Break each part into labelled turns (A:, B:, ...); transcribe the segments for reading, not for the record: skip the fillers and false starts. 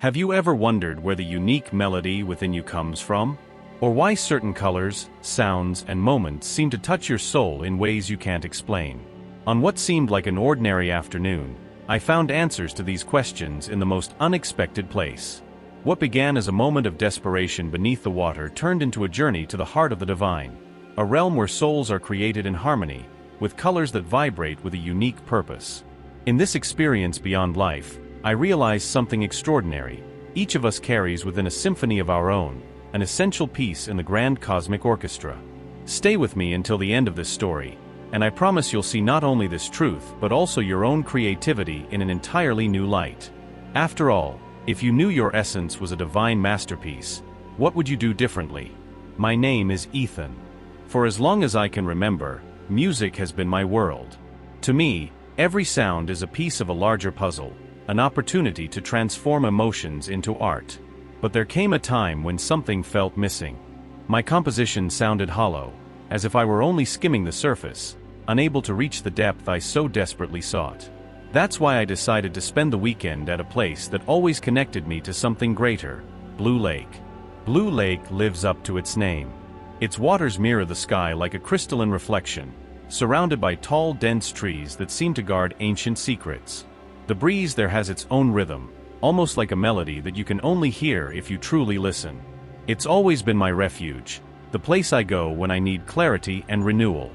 A: Have you ever wondered where the unique melody within you comes from? Or why certain colors, sounds, and moments seem to touch your soul in ways you can't explain? On what seemed like an ordinary afternoon, I found answers to these questions in the most unexpected place. What began as a moment of desperation beneath the water turned into a journey to the heart of the divine, a realm where souls are created in harmony, with colors that vibrate with a unique purpose. In this experience beyond life, I realized something extraordinary. Each of us carries within a symphony of our own, an essential piece in the grand cosmic orchestra. Stay with me until the end of this story, and I promise you'll see not only this truth but also your own creativity in an entirely new light. After all, if you knew your essence was a divine masterpiece, what would you do differently? My name is Ethan. For as long as I can remember, music has been my world. To me, every sound is a piece of a larger puzzle, an opportunity to transform emotions into art. But there came a time when something felt missing. My composition sounded hollow, as if I were only skimming the surface, unable to reach the depth I so desperately sought. That's why I decided to spend the weekend at a place that always connected me to something greater, Blue Lake. Blue Lake lives up to its name. Its waters mirror the sky like a crystalline reflection, surrounded by tall, dense trees that seem to guard ancient secrets. The breeze there has its own rhythm, almost like a melody that you can only hear if you truly listen. It's always been my refuge, the place I go when I need clarity and renewal.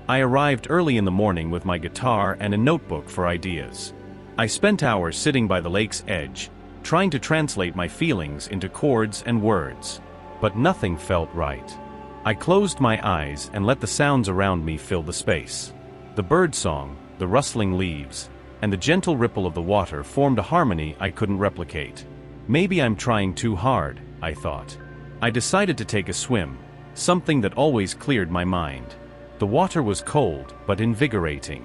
A: I arrived early in the morning with my guitar and a notebook for ideas. I spent hours sitting by the lake's edge, trying to translate my feelings into chords and words. But nothing felt right. I closed my eyes and let the sounds around me fill the space. The birdsong, the rustling leaves, and the gentle ripple of the water formed a harmony I couldn't replicate. Maybe I'm trying too hard, I thought. I decided to take a swim, something that always cleared my mind. The water was cold but invigorating.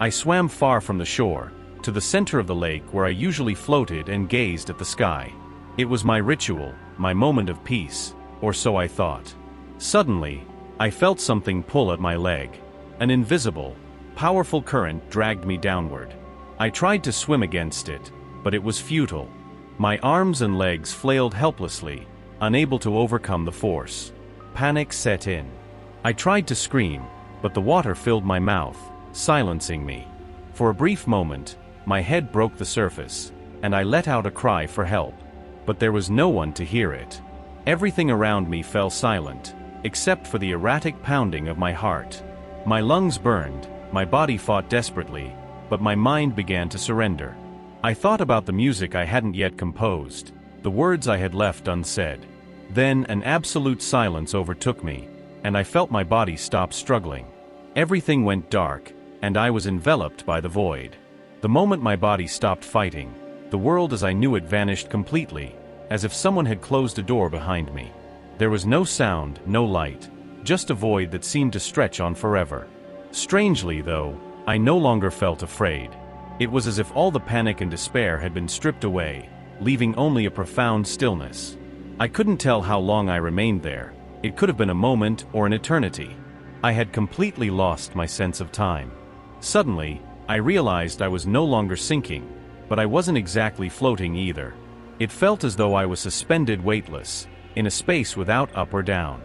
A: I swam far from the shore, to the center of the lake where I usually floated and gazed at the sky. It was my ritual, my moment of peace, or so I thought. Suddenly, I felt something pull at my leg. An invisible, powerful current dragged me downward. I tried to swim against it, but it was futile. My arms and legs flailed helplessly, unable to overcome the force. Panic set in. I tried to scream, but the water filled my mouth, silencing me. For a brief moment, my head broke the surface, and I let out a cry for help. But there was no one to hear it. Everything around me fell silent, except for the erratic pounding of my heart. My lungs burned, my body fought desperately, but my mind began to surrender. I thought about the music I hadn't yet composed, the words I had left unsaid. Then an absolute silence overtook me, and I felt my body stop struggling. Everything went dark, and I was enveloped by the void. The moment my body stopped fighting, the world as I knew it vanished completely, as if someone had closed a door behind me. There was no sound, no light, just a void that seemed to stretch on forever. Strangely, though, I no longer felt afraid. It was as if all the panic and despair had been stripped away, leaving only a profound stillness. I couldn't tell how long I remained there. It could have been a moment or an eternity. I had completely lost my sense of time. Suddenly, I realized I was no longer sinking, but I wasn't exactly floating either. It felt as though I was suspended weightless, in a space without up or down.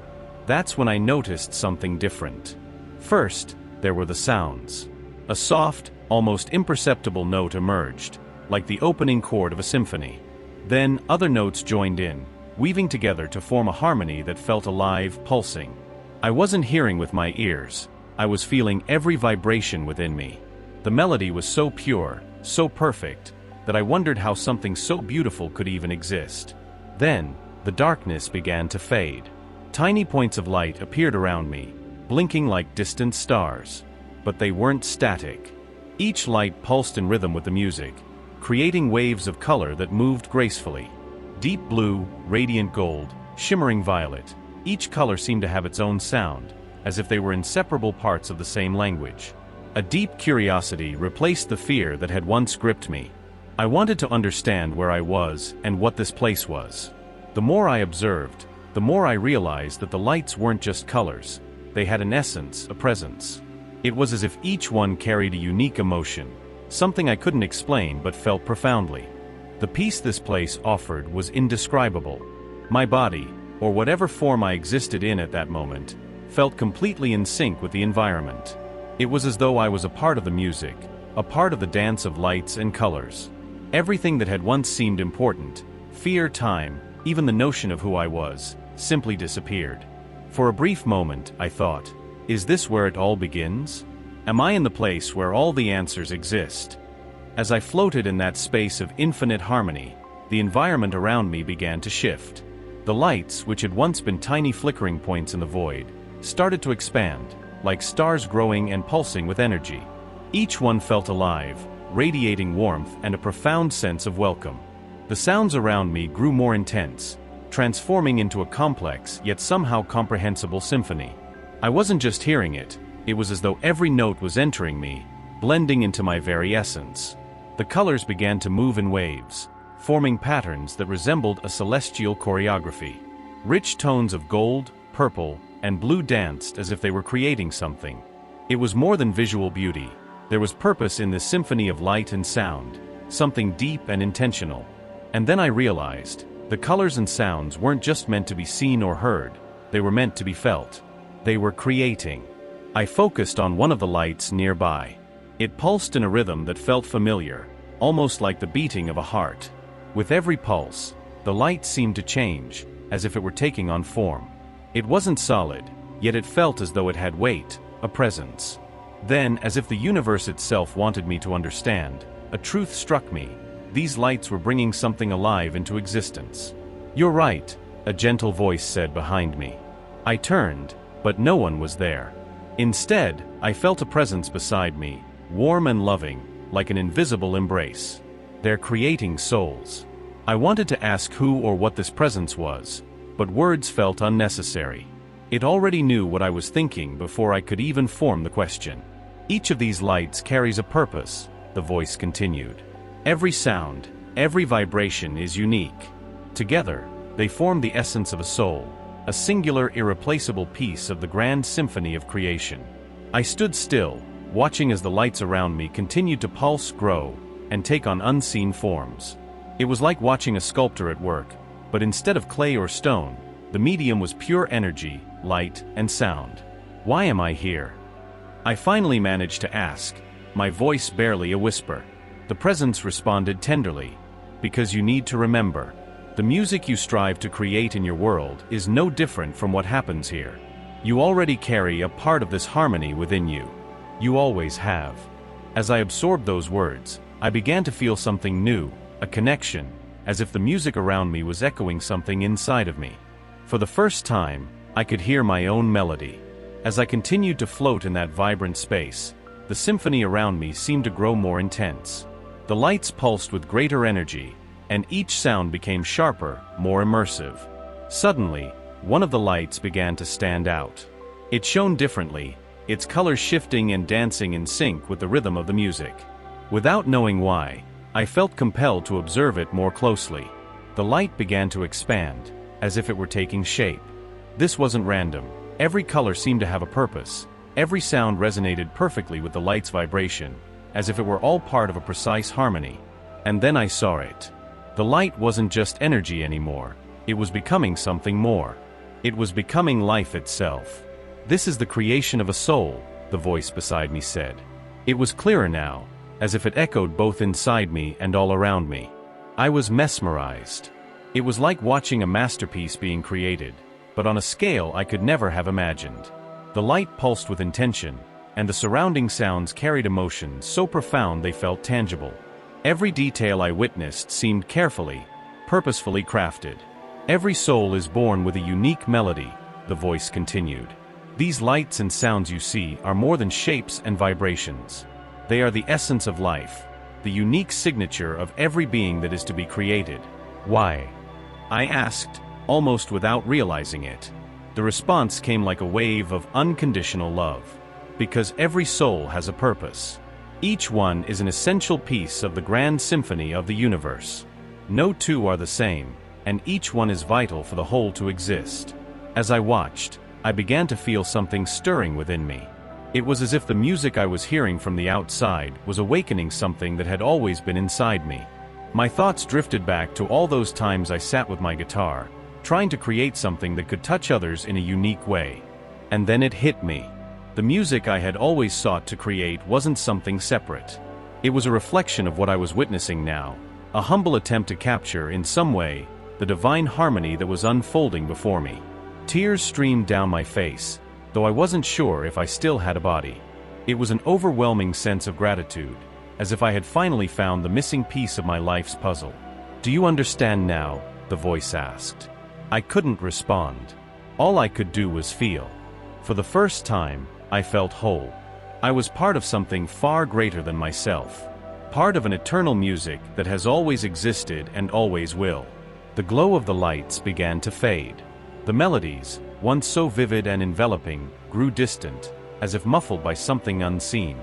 A: That's when I noticed something different. First, there were the sounds. A soft, almost imperceptible note emerged, like the opening chord of a symphony. Then other notes joined in, weaving together to form a harmony that felt alive, pulsing. I wasn't hearing with my ears. I was feeling every vibration within me. The melody was so pure, so perfect, that I wondered how something so beautiful could even exist. Then, the darkness began to fade. Tiny points of light appeared around me, blinking like distant stars. But they weren't static. Each light pulsed in rhythm with the music, creating waves of color that moved gracefully. Deep blue, radiant gold, shimmering violet. Each color seemed to have its own sound, as if they were inseparable parts of the same language. A deep curiosity replaced the fear that had once gripped me. I wanted to understand where I was and what this place was. The more I observed, the more I realized that the lights weren't just colors. They had an essence, a presence. It was as if each one carried a unique emotion, something I couldn't explain but felt profoundly. The peace this place offered was indescribable. My body, or whatever form I existed in at that moment, felt completely in sync with the environment. It was as though I was a part of the music, a part of the dance of lights and colors. Everything that had once seemed important, fear, time, even the notion of who I was, simply disappeared. For a brief moment, I thought, is this where it all begins? Am I in the place where all the answers exist? As I floated in that space of infinite harmony, the environment around me began to shift. The lights, which had once been tiny flickering points in the void, started to expand, like stars growing and pulsing with energy. Each one felt alive, radiating warmth and a profound sense of welcome. The sounds around me grew more intense, transforming into a complex yet somehow comprehensible symphony. I wasn't just hearing it, it was as though every note was entering me, blending into my very essence. The colors began to move in waves, forming patterns that resembled a celestial choreography. Rich tones of gold, purple, and blue danced as if they were creating something. It was more than visual beauty. There was purpose in this symphony of light and sound, something deep and intentional. And then I realized, the colors and sounds weren't just meant to be seen or heard, they were meant to be felt. They were creating. I focused on one of the lights nearby. It pulsed in a rhythm that felt familiar, almost like the beating of a heart. With every pulse, the light seemed to change, as if it were taking on form. It wasn't solid, yet it felt as though it had weight, a presence. Then, as if the universe itself wanted me to understand, a truth struck me. These lights were bringing something alive into existence. "You're right," a gentle voice said behind me. I turned, but no one was there. Instead, I felt a presence beside me, warm and loving, like an invisible embrace. They're creating souls. I wanted to ask who or what this presence was, but words felt unnecessary. It already knew what I was thinking before I could even form the question. "Each of these lights carries a purpose," the voice continued. "Every sound, every vibration is unique. Together, they form the essence of a soul, a singular, irreplaceable piece of the grand symphony of creation." I stood still, watching as the lights around me continued to pulse, grow, and take on unseen forms. It was like watching a sculptor at work, but instead of clay or stone, the medium was pure energy, light, and sound. "Why am I here?" I finally managed to ask, my voice barely a whisper. The presence responded tenderly, "Because you need to remember. The music you strive to create in your world is no different from what happens here. You already carry a part of this harmony within you. You always have." As I absorbed those words, I began to feel something new, a connection, as if the music around me was echoing something inside of me. For the first time, I could hear my own melody. As I continued to float in that vibrant space, the symphony around me seemed to grow more intense. The lights pulsed with greater energy, and each sound became sharper, more immersive. Suddenly, one of the lights began to stand out. It shone differently, its colors shifting and dancing in sync with the rhythm of the music. Without knowing why, I felt compelled to observe it more closely. The light began to expand, as if it were taking shape. This wasn't random. Every color seemed to have a purpose. Every sound resonated perfectly with the light's vibration, as if it were all part of a precise harmony. And then I saw it. The light wasn't just energy anymore. It was becoming something more. It was becoming life itself. "This is the creation of a soul," the voice beside me said. It was clearer now, as if it echoed both inside me and all around me. I was mesmerized. It was like watching a masterpiece being created, but on a scale I could never have imagined. The light pulsed with intention, and the surrounding sounds carried emotions so profound they felt tangible. Every detail I witnessed seemed carefully, purposefully crafted. "Every soul is born with a unique melody," the voice continued. "These lights and sounds you see are more than shapes and vibrations. They are the essence of life, the unique signature of every being that is to be created." "Why?" I asked, almost without realizing it. The response came like a wave of unconditional love. "Because every soul has a purpose. Each one is an essential piece of the grand symphony of the universe. No two are the same, and each one is vital for the whole to exist." As I watched, I began to feel something stirring within me. It was as if the music I was hearing from the outside was awakening something that had always been inside me. My thoughts drifted back to all those times I sat with my guitar, trying to create something that could touch others in a unique way. And then it hit me. The music I had always sought to create wasn't something separate. It was a reflection of what I was witnessing now, a humble attempt to capture, in some way, the divine harmony that was unfolding before me. Tears streamed down my face, though I wasn't sure if I still had a body. It was an overwhelming sense of gratitude, as if I had finally found the missing piece of my life's puzzle. "Do you understand now?" the voice asked. I couldn't respond. All I could do was feel. For the first time, I felt whole. I was part of something far greater than myself. Part of an eternal music that has always existed and always will. The glow of the lights began to fade. The melodies, once so vivid and enveloping, grew distant, as if muffled by something unseen.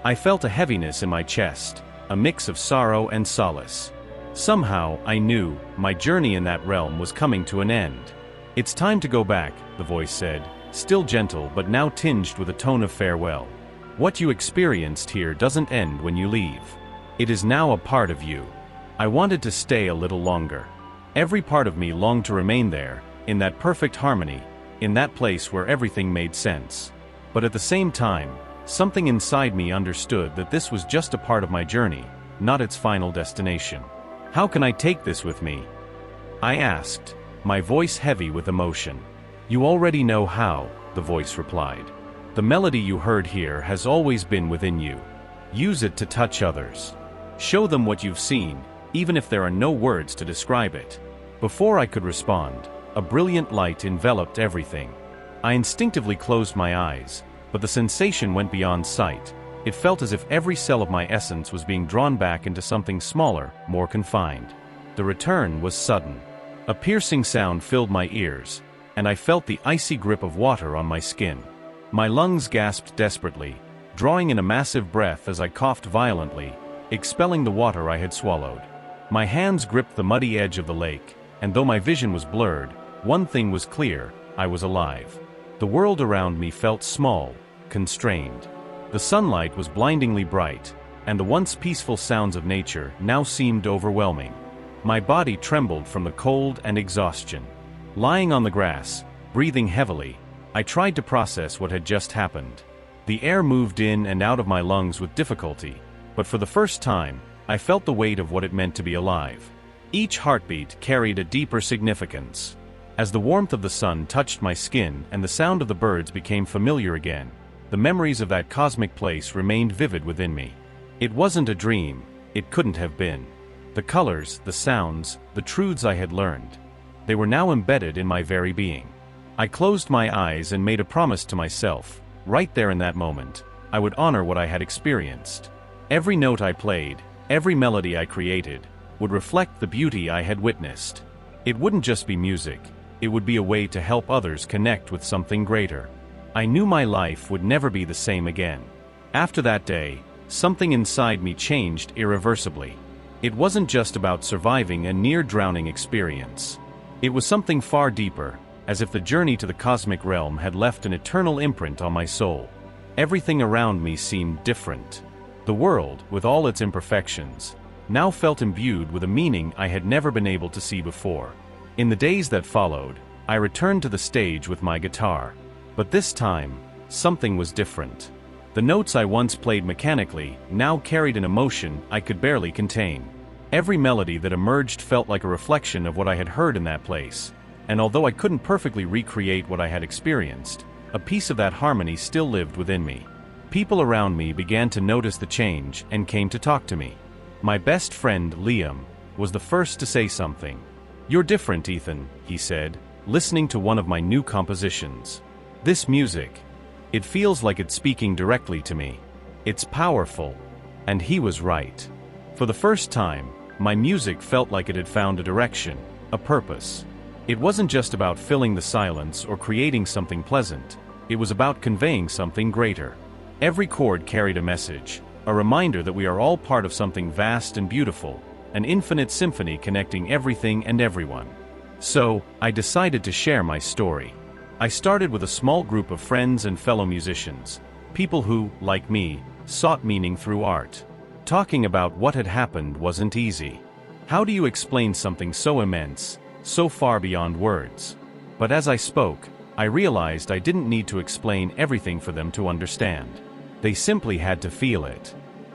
A: I felt a heaviness in my chest, a mix of sorrow and solace. Somehow, I knew, my journey in that realm was coming to an end. "It's time to go back," the voice said, still gentle but now tinged with a tone of farewell. "What you experienced here doesn't end when you leave. It is now a part of you." I wanted to stay a little longer. Every part of me longed to remain there, in that perfect harmony, in that place where everything made sense. But at the same time, something inside me understood that this was just a part of my journey, not its final destination. "How can I take this with me?" I asked, my voice heavy with emotion. "You already know how," the voice replied. "The melody you heard here has always been within you. Use it to touch others. Show them what you've seen, even if there are no words to describe it." Before I could respond, a brilliant light enveloped everything. I instinctively closed my eyes, but the sensation went beyond sight. It felt as if every cell of my essence was being drawn back into something smaller, more confined. The return was sudden. A piercing sound filled my ears, and I felt the icy grip of water on my skin. My lungs gasped desperately, drawing in a massive breath as I coughed violently, expelling the water I had swallowed. My hands gripped the muddy edge of the lake, and though my vision was blurred, one thing was clear: I was alive. The world around me felt small, constrained. The sunlight was blindingly bright, and the once peaceful sounds of nature now seemed overwhelming. My body trembled from the cold and exhaustion. Lying on the grass, breathing heavily, I tried to process what had just happened. The air moved in and out of my lungs with difficulty, but for the first time, I felt the weight of what it meant to be alive. Each heartbeat carried a deeper significance. As the warmth of the sun touched my skin and the sound of the birds became familiar again, the memories of that cosmic place remained vivid within me. It wasn't a dream, it couldn't have been. The colors, the sounds, the truths I had learned, they were now embedded in my very being. I closed my eyes and made a promise to myself. Right there in that moment, I would honor what I had experienced. Every note I played, every melody I created, would reflect the beauty I had witnessed. It wouldn't just be music, it would be a way to help others connect with something greater. I knew my life would never be the same again. After that day, something inside me changed irreversibly. It wasn't just about surviving a near-drowning experience. It was something far deeper, as if the journey to the cosmic realm had left an eternal imprint on my soul. Everything around me seemed different. The world, with all its imperfections, now felt imbued with a meaning I had never been able to see before. In the days that followed, I returned to the stage with my guitar. But this time, something was different. The notes I once played mechanically now carried an emotion I could barely contain. Every melody that emerged felt like a reflection of what I had heard in that place, and although I couldn't perfectly recreate what I had experienced, a piece of that harmony still lived within me. People around me began to notice the change and came to talk to me. My best friend, Liam, was the first to say something. "You're different, Ethan," he said, listening to one of my new compositions. "This music, it feels like it's speaking directly to me. It's powerful." And he was right. For the first time, my music felt like it had found a direction, a purpose. It wasn't just about filling the silence or creating something pleasant. It was about conveying something greater. Every chord carried a message, a reminder that we are all part of something vast and beautiful, an infinite symphony connecting everything and everyone. So, I decided to share my story. I started with a small group of friends and fellow musicians, people who, like me, sought meaning through art. Talking about what had happened wasn't easy. How do you explain something so immense, so far beyond words? But as I spoke, I realized I didn't need to explain everything for them to understand. They simply had to feel it.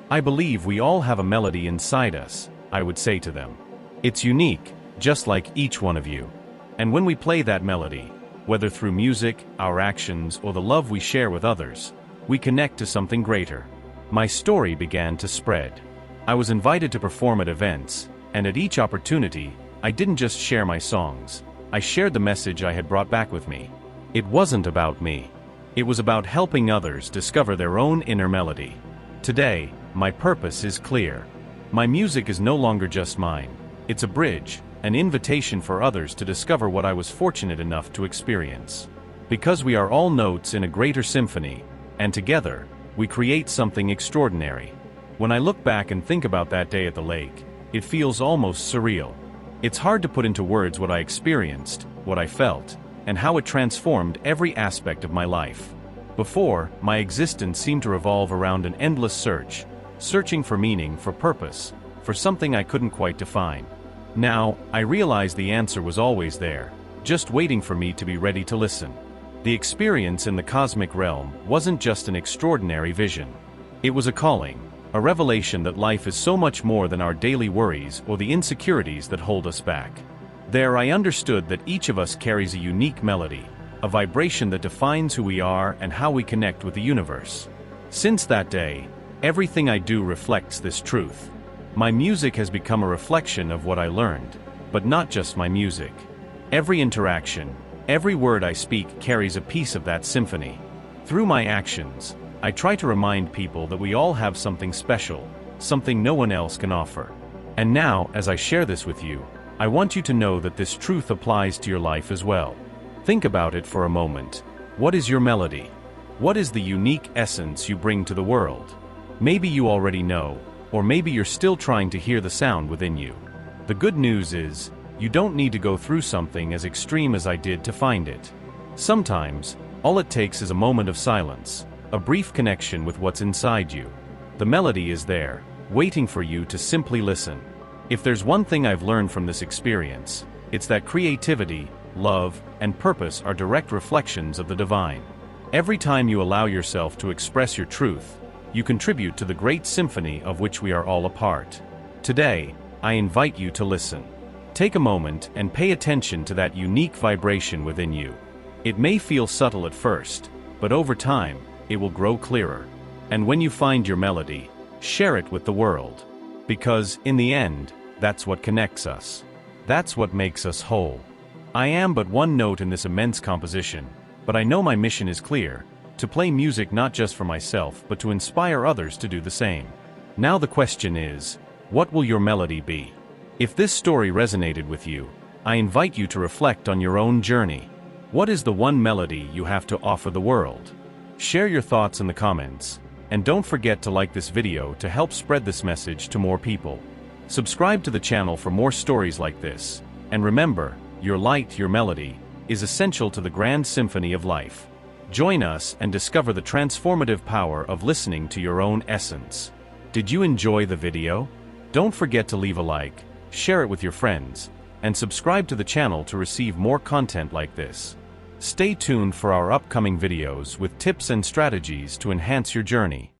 A: I believe we all have a melody inside us, I would say to them. It's unique, just like each one of you. And when we play that melody, whether through music, our actions, or the love we share with others, we connect to something greater. My story began to spread. I was invited to perform at events, and at each opportunity, I didn't just share my songs. I shared the message I had brought back with me. It wasn't about me. It was about helping others discover their own inner melody. Today, my purpose is clear. My music is no longer just mine. It's a bridge, an invitation for others to discover what I was fortunate enough to experience. Because we are all notes in a greater symphony, and together, we create something extraordinary. When I look back and think about that day at the lake, it feels almost surreal. It's hard to put into words what I experienced, what I felt, and how it transformed every aspect of my life. Before, my existence seemed to revolve around an endless search, searching for meaning, for purpose, for something I couldn't quite define. Now, I realized the answer was always there, just waiting for me to be ready to listen. The experience in the cosmic realm wasn't just an extraordinary vision. It was a calling, a revelation that life is so much more than our daily worries or the insecurities that hold us back. There I understood that each of us carries a unique melody, a vibration that defines who we are and how we connect with the universe. Since that day, everything I do reflects this truth. My music has become a reflection of what I learned, but not just my music. Every interaction, every word I speak carries a piece of that symphony. Through my actions, I try to remind people that we all have something special, something no one else can offer. And now, as I share this with you, I want you to know that this truth applies to your life as well. Think about it for a moment. What is your melody? What is the unique essence you bring to the world? Maybe you already know, or maybe you're still trying to hear the sound within you. The good news is, you don't need to go through something as extreme as I did to find it. Sometimes, all it takes is a moment of silence, a brief connection with what's inside you. The melody is there, waiting for you to simply listen. If there's one thing I've learned from this experience, it's that creativity, love, and purpose are direct reflections of the divine. Every time you allow yourself to express your truth, you contribute to the great symphony of which we are all a part. Today, I invite you to listen. Take a moment and pay attention to that unique vibration within you. It may feel subtle at first, but over time, it will grow clearer. And when you find your melody, share it with the world. Because, in the end, that's what connects us. That's what makes us whole. I am but one note in this immense composition, but I know my mission is clear, to play music not just for myself but to inspire others to do the same. Now the question is, what will your melody be? If this story resonated with you, I invite you to reflect on your own journey. What is the one melody you have to offer the world? Share your thoughts in the comments, and don't forget to like this video to help spread this message to more people. Subscribe to the channel for more stories like this, and remember, your light, your melody, is essential to the grand symphony of life. Join us and discover the transformative power of listening to your own essence. Did you enjoy the video? Don't forget to leave a like, share it with your friends, and subscribe to the channel to receive more content like this. Stay tuned for our upcoming videos with tips and strategies to enhance your journey.